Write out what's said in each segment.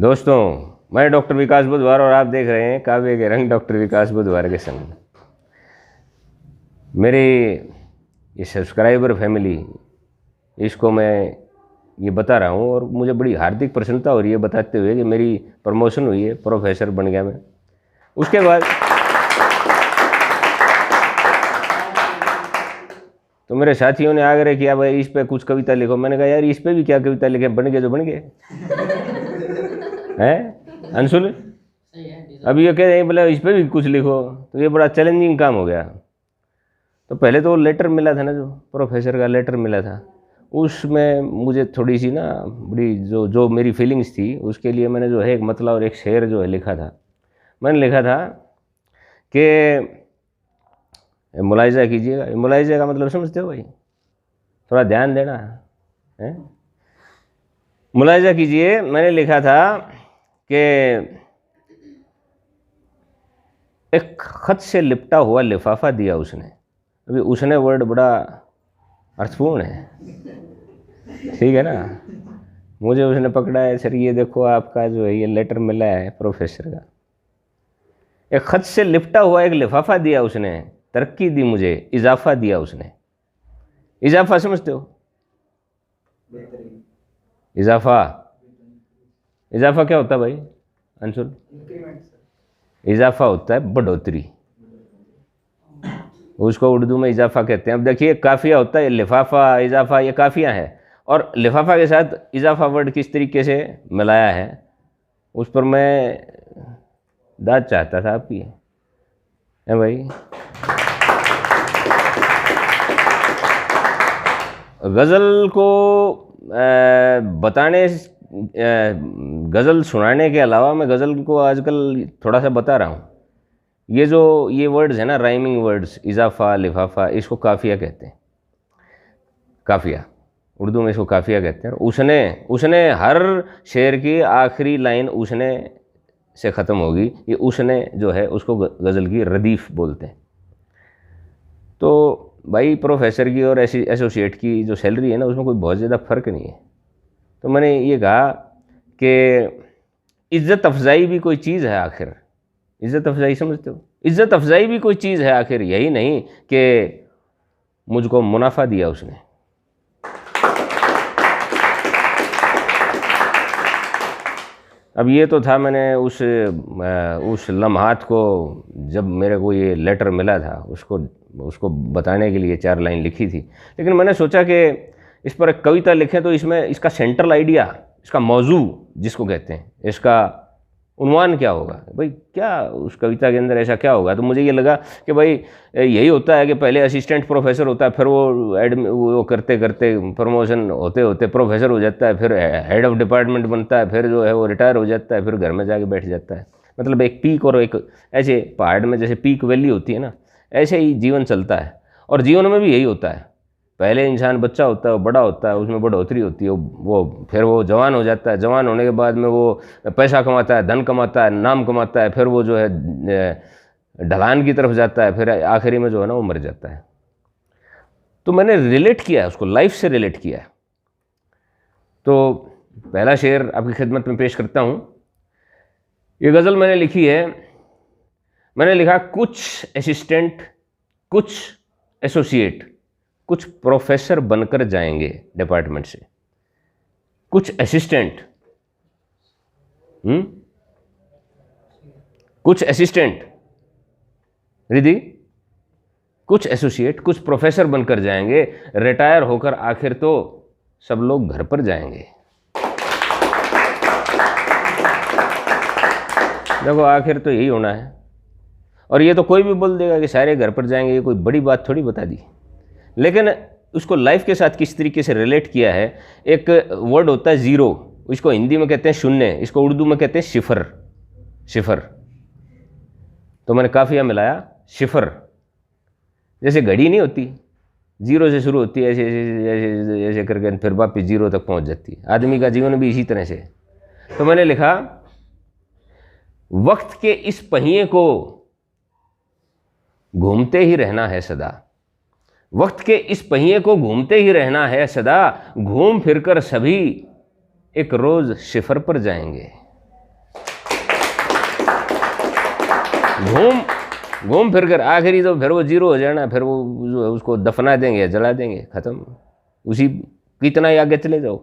दोस्तों, मैं डॉक्टर विकास बुधवार और आप देख रहे हैं काव्य के रंग डॉक्टर विकास बुधवार के संग। मेरे ये सब्सक्राइबर फैमिली, इसको मैं ये बता रहा हूँ और मुझे बड़ी हार्दिक प्रसन्नता हो रही है बताते हुए कि मेरी प्रमोशन हुई है, प्रोफेसर बन गया मैं। उसके बाद तो मेरे साथियों ने आग्रह किया, भाई इस पे कुछ कविता लिखो। मैंने कहा यार इस पे भी क्या कविता लिखे, बन गए जो बन गए हैं अंशुल। अब ये कह रहे हैं बोले इस पे भी कुछ लिखो, तो ये बड़ा चैलेंजिंग काम हो गया। तो पहले तो वो लेटर मिला था ना, जो प्रोफेसर का लेटर मिला था, उसमें मुझे थोड़ी सी ना बड़ी जो मेरी फीलिंग्स थी, उसके लिए मैंने जो है एक मतलब और एक शेर जो है लिखा था। मैंने लिखा था कि मुलाहिजा कीजिएगा। मुलाहिजा का मतलब समझते हो भाई? थोड़ा ध्यान देना है। मुलाहिजा कीजिए। मैंने लिखा था कि एक खत से लिपटा हुआ लिफाफा दिया उसने। अभी उसने वर्ड बड़ा अर्थपूर्ण है, ठीक है ना। मुझे उसने पकड़ा है, सर ये देखो आपका जो है ये लेटर मिला है प्रोफेसर का। एक खत से लिपटा हुआ एक लिफाफा दिया उसने, तरक्की दी मुझे, इजाफा दिया उसने। इजाफा समझते हो? इजाफा, इजाफा क्या होता है भाई अंशुल? इजाफा होता है बढ़ोतरी, उसको उर्दू में इजाफा कहते हैं। अब देखिए काफिया होता है, लिफाफा इजाफा ये काफिया है, और लिफाफा के साथ इजाफा वर्ड किस तरीके से मिलाया है उस पर मैं दाद चाहता था आपकी, है भाई। गज़ल को बताने, गज़ल सुनाने के अलावा मैं गज़ल को आजकल थोड़ा सा बता रहा हूँ। ये वर्ड्स है ना, राइमिंग वर्ड्स, इजाफा लिफाफा, इसको काफिया कहते हैं। काफिया उर्दू में इसको काफिया कहते हैं। उसने हर शेर की आखिरी लाइन उसने से ख़त्म होगी। ये उसने जो है उसको गज़ल की रदीफ बोलते हैं। तो भाई प्रोफेसर की और एसोसिएट की जो सैलरी है ना, उसमें कोई बहुत ज़्यादा फ़र्क नहीं है। तो मैंने ये कहा कि इज़्ज़त अफजाई भी कोई चीज़ है आखिर। इज़्ज़त अफजाई समझते हो? इज़्ज़त अफजाई भी कोई चीज़ है आखिर, यही नहीं कि मुझको मुनाफा दिया उसने। अब ये तो था, मैंने उस लम्हात को, जब मेरे को ये लेटर मिला था, उसको बताने के लिए 4 लाइन लिखी थी। लेकिन मैंने सोचा कि इस पर एक कविता लिखें तो इसमें इसका सेंट्रल आइडिया, इसका मौजू जिसको कहते हैं, इसका उन्वान क्या होगा भाई, क्या उस कविता के अंदर ऐसा क्या होगा। तो मुझे ये लगा कि भाई यही होता है कि पहले असिस्टेंट प्रोफेसर होता है, फिर वो करते करते प्रमोशन होते होते प्रोफेसर हो जाता है, फिर हेड ऑफ डिपार्टमेंट बनता है, फिर जो है वो रिटायर हो जाता है, फिर घर में जाके बैठ जाता है। मतलब एक पीक और एक ऐसे पहाड़ में जैसे पीक वैली होती है ना, ऐसे ही जीवन चलता है। और जीवन में भी यही होता है, पहले इंसान बच्चा होता है, वो बड़ा होता है, उसमें बढ़ोतरी होती है, वो फिर वो जवान हो जाता है, जवान होने के बाद में वो पैसा कमाता है, धन कमाता है, नाम कमाता है, फिर वो जो है ढलान की तरफ जाता है, फिर आखिरी में जो है ना वो मर जाता है। तो मैंने रिलेट किया है उसको, लाइफ से रिलेट किया है। तो पहला शेर आपकी खिदमत में पेश करता हूँ। ये गज़ल मैंने लिखी है, मैंने लिखा कुछ असिस्टेंट, कुछ एसोसिएट, कुछ प्रोफेसर बनकर जाएंगे डिपार्टमेंट से। कुछ असिस्टेंट, कुछ असिस्टेंट रिधि, कुछ एसोसिएट, कुछ प्रोफेसर बनकर जाएंगे। रिटायर होकर आखिर तो सब लोग घर पर जाएंगे। देखो आखिर तो यही होना है। और ये तो कोई भी बोल देगा कि सारे घर पर जाएंगे, ये कोई बड़ी बात थोड़ी बता दी। लेकिन उसको लाइफ के साथ किस तरीके से रिलेट किया है। एक वर्ड होता है ज़ीरो, इसको हिंदी में कहते हैं शून्य, इसको उर्दू में कहते हैं शिफर। शिफर तो मैंने काफिया मिलाया शिफर। जैसे घड़ी नहीं होती, जीरो से शुरू होती है, ऐसे ऐसे ऐसे करके फिर वापस जीरो तक पहुंच जाती है। आदमी का जीवन भी इसी तरह से। तो मैंने लिखा, वक्त के इस पहिए को घूमते ही रहना है सदा। वक्त के इस पहिए को घूमते ही रहना है सदा, घूम फिरकर सभी एक रोज शिफर पर जाएंगे। घूम घूम फिर कर आखिरी तो फिर वो जीरो हो जाना, फिर वो उसको दफना देंगे, जला देंगे, ख़त्म। उसी कितना ही आगे चले जाओ,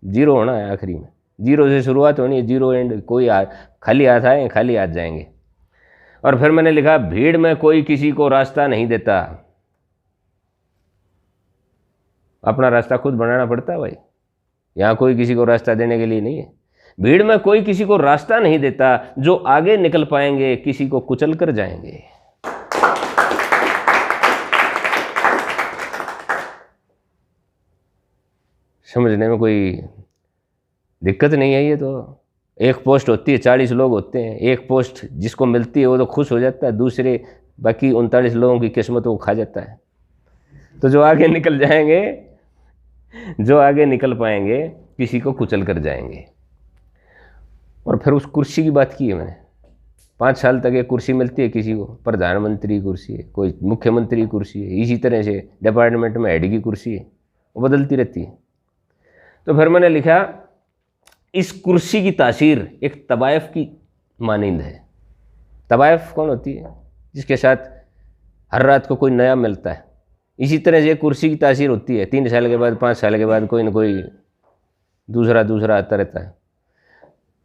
जीरो होना है आखिरी में। जीरो से शुरुआत होनी है, जीरो एंड। कोई खाली हाथ आए, खाली हाथ जाएंगे। और फिर मैंने लिखा, भीड़ में कोई किसी को रास्ता नहीं देता, अपना रास्ता खुद बनाना पड़ता है भाई। यहाँ कोई किसी को रास्ता देने के लिए नहीं है। भीड़ में कोई किसी को रास्ता नहीं देता, जो आगे निकल पाएंगे किसी को कुचल कर जाएंगे। समझने में कोई दिक्कत नहीं है। ये तो एक पोस्ट होती है, 40 लोग होते हैं, एक पोस्ट जिसको मिलती है वो तो खुश हो जाता है, दूसरे बाकी 39 लोगों की किस्मत वो खा जाता है। तो जो आगे निकल जाएंगे, जो आगे निकल पाएंगे किसी को कुचल कर जाएंगे। और फिर उस कुर्सी की बात की है मैंने। 5 साल तक एक कुर्सी मिलती है किसी को, प्रधानमंत्री कुर्सी है, कोई मुख्यमंत्री कुर्सी है, इसी तरह से डिपार्टमेंट में हेड की कुर्सी है, वो बदलती रहती है। तो फिर मैंने लिखा, इस कुर्सी की तासीर एक तवायफ की मानिंद है। तवायफ कौन होती है? जिसके साथ हर रात को कोई नया मिलता है। इसी तरह से कुर्सी की तासीर होती है, 3 साल के बाद, 5 साल के बाद कोई ना कोई दूसरा आता रहता है।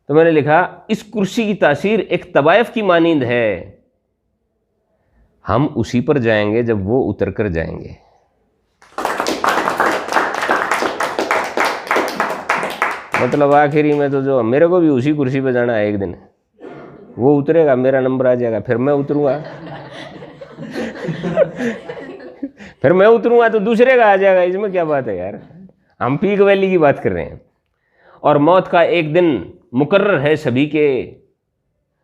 तो मैंने लिखा, इस कुर्सी की तासीर एक तवायफ की मानिंद है, हम उसी पर जाएंगे जब वो उतर कर जाएंगे। मतलब आखिरी में तो जो मेरे को भी उसी कुर्सी पे जाना है एक दिन। वो उतरेगा, मेरा नंबर आ जाएगा, फिर मैं उतरूंगा फिर मैं उतरूंगा तो दूसरे का आ जाएगा। इसमें क्या बात है यार, हम पीक वैली की बात कर रहे हैं। और मौत का एक दिन मुकर्रर है सभी के,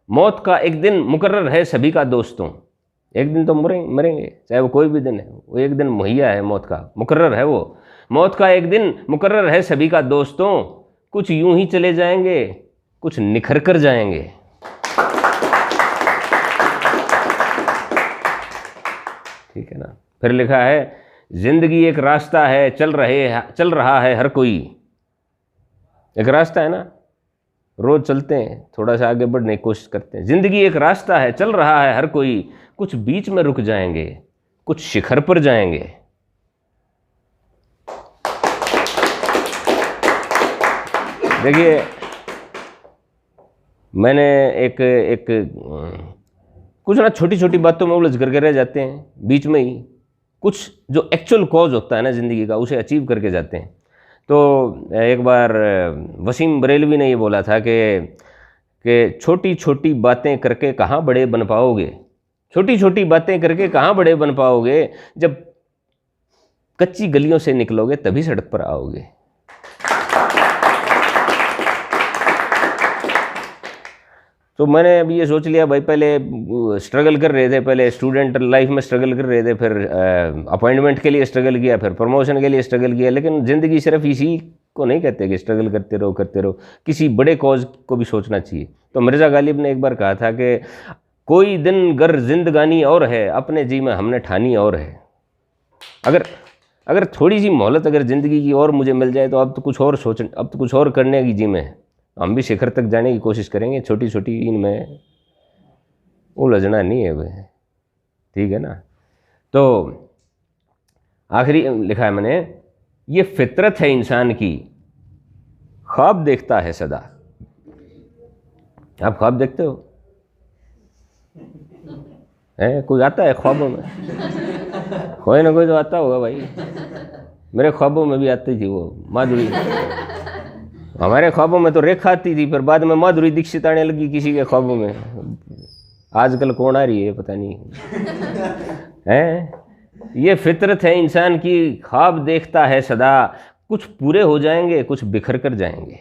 मौत का एक दिन मुकर्रर है सभी का दोस्तों। एक दिन तो मरेंगे, चाहे वो कोई भी दिन है, वो एक दिन मुहैया है मौत का, मुकर्रर है वो। मौत का एक दिन मुकर्रर है सभी का दोस्तों, कुछ यूं ही चले जाएंगे, कुछ निखर कर जाएंगे। ठीक है ना। फिर लिखा है, जिंदगी एक रास्ता है, चल रहा है हर कोई। एक रास्ता है ना, रोज चलते हैं, थोड़ा सा आगे बढ़ने की कोशिश करते हैं। जिंदगी एक रास्ता है, चल रहा है हर कोई, कुछ बीच में रुक जाएंगे, कुछ शिखर पर जाएंगे। देखिए, मैंने एक कुछ ना छोटी छोटी बातों में उलझ करके रह जाते हैं बीच में ही। कुछ जो एक्चुअल कॉज होता है ना ज़िंदगी का, उसे अचीव करके जाते हैं। तो एक बार वसीम बरेलवी ने ये बोला था कि छोटी छोटी बातें करके कहाँ बड़े बन पाओगे, छोटी छोटी बातें करके कहाँ बड़े बन पाओगे, जब कच्ची गलियों से निकलोगे तभी सड़क पर आओगे। तो मैंने अभी ये सोच लिया भाई, पहले स्ट्रगल कर रहे थे, पहले स्टूडेंट लाइफ में स्ट्रगल कर रहे थे, फिर अपॉइंटमेंट के लिए स्ट्रगल किया, फिर प्रमोशन के लिए स्ट्रगल किया। लेकिन ज़िंदगी सिर्फ इसी को नहीं कहते कि स्ट्रगल करते रहो, किसी बड़े कॉज को भी सोचना चाहिए। तो मिर्ज़ा गालिब ने एक बार कहा था कि कोई दिन गर जिंदगानी और है, अपने जी में हमने ठानी और है। अगर थोड़ी सी मोहलत अगर ज़िंदगी की और मुझे मिल जाए तो अब तो कुछ और करने की जी में है। हम भी शिखर तक जाने की कोशिश करेंगे, छोटी छोटी इनमें उलझना नहीं है भाई। ठीक है ना। तो आखिरी लिखा है मैंने, ये फितरत है इंसान की, ख्वाब देखता है सदा। आप ख्वाब देखते हो? कोई आता है ख्वाबों में? कोई ना कोई तो आता होगा भाई। मेरे ख्वाबों में भी आती थी वो माधुरी। हमारे ख्वाबों में तो रेखा आती थी, फिर बाद में माधुरी दीक्षित आने लगी किसी के ख्वाबों में। आजकल कौन आ रही है पता नहीं है। ये फितरत है इंसान की, ख्वाब देखता है सदा, कुछ पूरे हो जाएंगे, कुछ बिखर कर जाएंगे।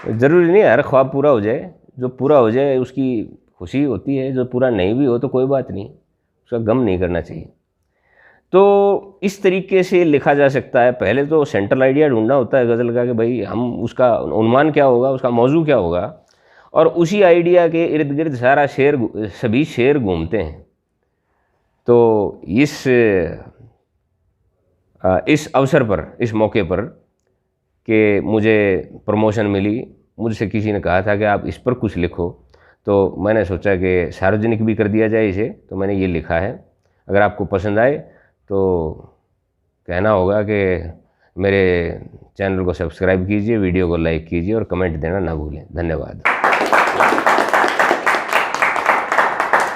ज़रूरी नहीं हर ख्वाब पूरा हो जाए, जो पूरा हो जाए उसकी खुशी होती है, जो पूरा नहीं भी हो तो कोई बात नहीं, उसका गम नहीं करना चाहिए। तो इस तरीके से लिखा जा सकता है। पहले तो सेंट्रल आइडिया ढूंढना होता है गज़ल का कि भाई हम उसका उन्वान क्या होगा, उसका मौजू क्या होगा, और उसी आइडिया के इर्द गिर्द सभी शेर घूमते हैं। तो इस अवसर पर, इस मौके पर कि मुझे प्रमोशन मिली मुझसे किसी ने कहा था कि आप इस पर कुछ लिखो, तो मैंने सोचा कि सार्वजनिक भी कर दिया जाए इसे, तो मैंने ये लिखा है। अगर आपको पसंद आए तो कहना होगा कि मेरे चैनल को सब्सक्राइब कीजिए, वीडियो को लाइक कीजिए और कमेंट देना ना भूलें। धन्यवाद।